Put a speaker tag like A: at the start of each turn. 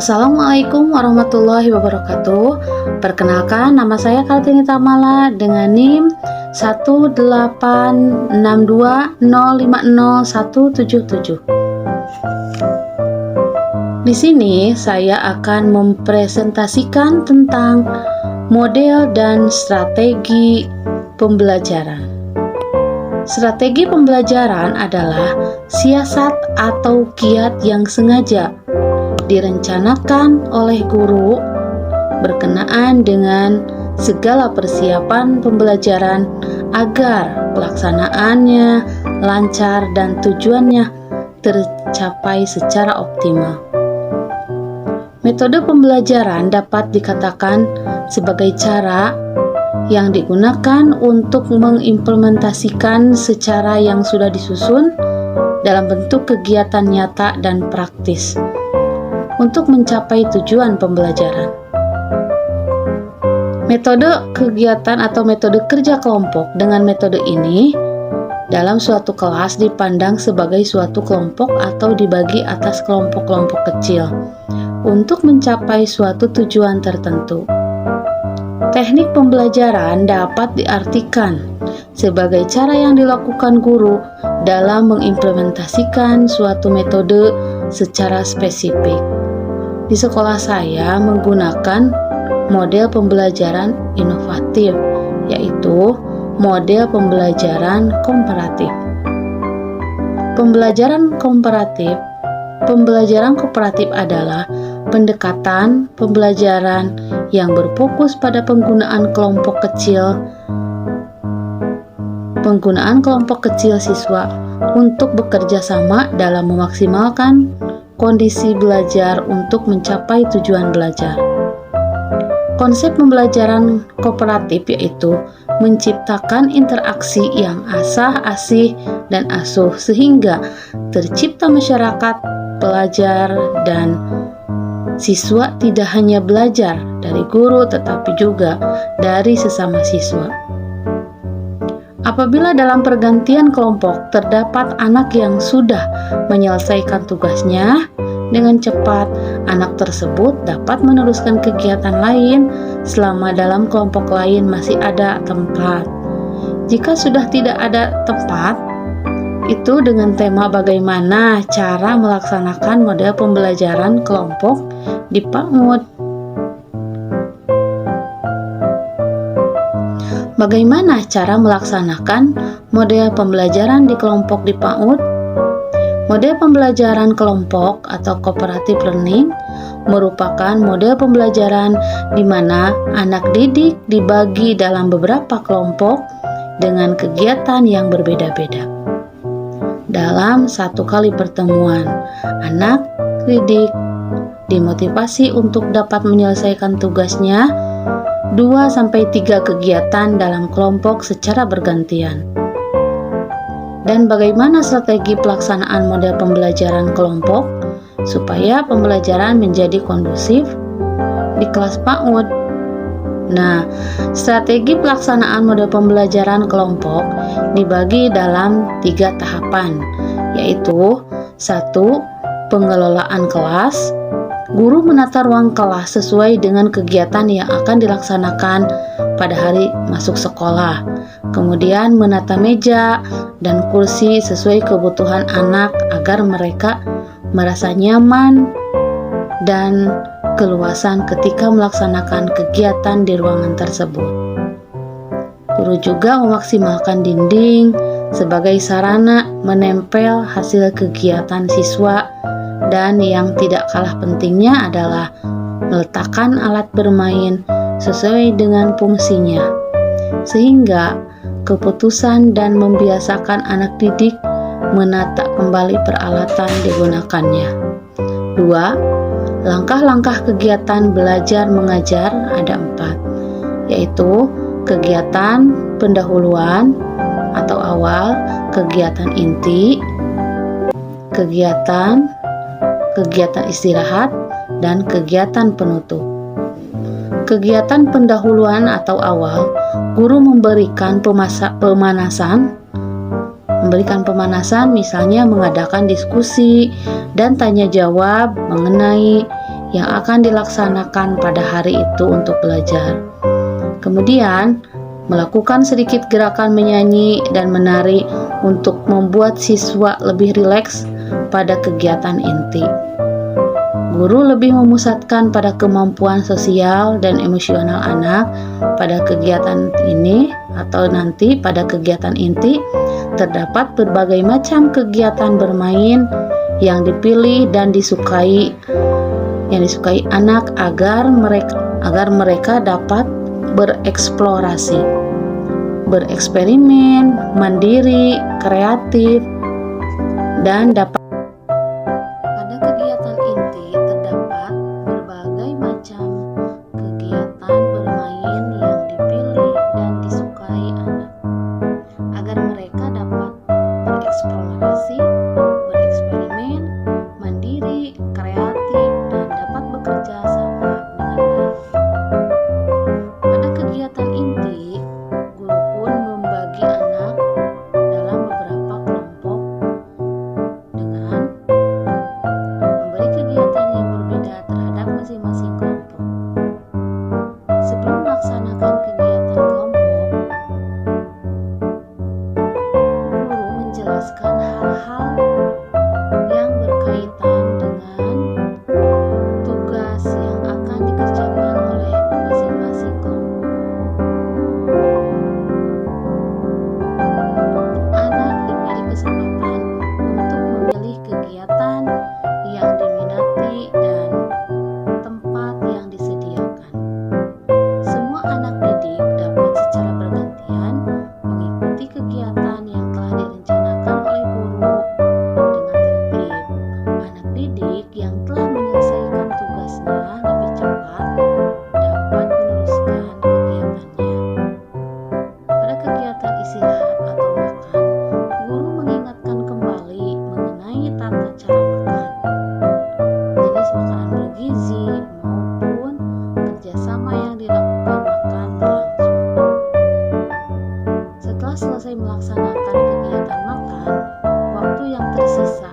A: Assalamualaikum warahmatullahi wabarakatuh. Perkenalkan, nama saya Kartini Tamala dengan NIM 18620500177. Di sini saya akan mempresentasikan tentang model dan strategi pembelajaran. Strategi pembelajaran adalah siasat atau kiat yang sengaja direncanakan oleh guru berkenaan dengan segala persiapan pembelajaran agar pelaksanaannya lancar dan tujuannya tercapai secara optimal. Metode pembelajaran dapat dikatakan sebagai cara yang digunakan untuk mengimplementasikan secara yang sudah disusun dalam bentuk kegiatan nyata dan praktis untuk mencapai tujuan pembelajaran. Metode kegiatan atau metode kerja kelompok dengan metode ini dalam suatu kelas dipandang sebagai suatu kelompok atau dibagi atas kelompok-kelompok kecil untuk mencapai suatu tujuan tertentu. Teknik pembelajaran dapat diartikan sebagai cara yang dilakukan guru dalam mengimplementasikan suatu metode secara spesifik. Di sekolah saya menggunakan model pembelajaran inovatif, yaitu model pembelajaran komparatif. Pembelajaran kooperatif adalah pendekatan pembelajaran yang berfokus pada penggunaan kelompok kecil siswa untuk bekerja sama dalam memaksimalkan kondisi belajar untuk mencapai tujuan belajar. Konsep pembelajaran kooperatif yaitu menciptakan interaksi yang asah, asih, dan asuh sehingga tercipta masyarakat, pelajar, dan siswa tidak hanya belajar dari guru tetapi juga dari sesama siswa. Apabila dalam pergantian kelompok terdapat anak yang sudah menyelesaikan tugasnya dengan cepat, anak tersebut dapat meneruskan kegiatan lain selama dalam kelompok lain masih ada tempat. Jika sudah tidak ada tempat, itu dengan tema bagaimana cara melaksanakan model pembelajaran kelompok di PAUD. Bagaimana cara melaksanakan model pembelajaran di kelompok di PAUD? Model pembelajaran kelompok atau cooperative learning merupakan model pembelajaran di mana anak didik dibagi dalam beberapa kelompok dengan kegiatan yang berbeda-beda. Dalam satu kali pertemuan, anak didik dimotivasi untuk dapat menyelesaikan tugasnya 2-3 kegiatan dalam kelompok secara bergantian. Dan bagaimana strategi pelaksanaan model pembelajaran kelompok supaya pembelajaran menjadi kondusif di kelas PAUD? Nah, strategi pelaksanaan model pembelajaran kelompok dibagi dalam 3 tahapan, yaitu 1. Pengelolaan kelas. Guru menata ruang kelas sesuai dengan kegiatan yang akan dilaksanakan pada hari masuk sekolah. Kemudian menata meja dan kursi sesuai kebutuhan anak agar mereka merasa nyaman dan keluasan ketika melaksanakan kegiatan di ruangan tersebut. Guru juga memaksimalkan dinding sebagai sarana menempel hasil kegiatan siswa, dan yang tidak kalah pentingnya adalah meletakkan alat bermain sesuai dengan fungsinya, sehingga keputusan dan membiasakan anak didik menata kembali peralatan digunakannya. 2. Langkah-langkah kegiatan belajar mengajar ada 4, yaitu kegiatan pendahuluan atau awal, kegiatan inti, kegiatan istirahat, dan kegiatan penutup. Kegiatan pendahuluan atau awal, guru memberikan pemanasan misalnya mengadakan diskusi dan tanya jawab mengenai yang akan dilaksanakan pada hari itu untuk belajar. Kemudian, melakukan sedikit gerakan menyanyi dan menari untuk membuat siswa lebih rileks pada kegiatan inti. Guru lebih memusatkan pada kemampuan sosial dan emosional anak pada kegiatan ini atau nanti pada kegiatan inti. Terdapat berbagai macam kegiatan bermain yang dipilih dan disukai anak agar mereka dapat bereksplorasi, bereksperimen, mandiri, kreatif, dan dapat. Pada kegiatan inti terdapat berbagai macam kegiatan bermain yang dipilih dan disukai anak agar mereka dapat bereksplorasi, bereksperimen, mandiri, kreatif, dan dapat bekerja sama dengan baik. Pada kegiatan inti, guru pun membagi anak dalam beberapa kelompok dengan memberi kegiatan yang berbeda terhadap masing-masing kelompok. Sebelum melaksanakan kegiatan kelompok, guru menjelaskan hal-hal yang berkaitan dengan tugas yang akan dikerjakan oleh masing-masing kelompok. Anak diberi kesempatan untuk memilih kegiatan yang diminati dan tempat yang disediakan. Semua anak didik dapat secara bergantian mengikuti kegiatan yang telah direncanakan oleh guru dengan tertib. Anak didik yang telah menyelesaikan tugasnya lebih cepat dapat meneruskan kegiatannya. Pada kegiatan istirahat atau makan, guru mengingatkan kembali mengenai tata cara makan, jenis makanan bergizi, maupun kerjasama yang dilakukan makan berlangsung. Setelah selesai melaksanakan kegiatan makan, waktu yang tersisa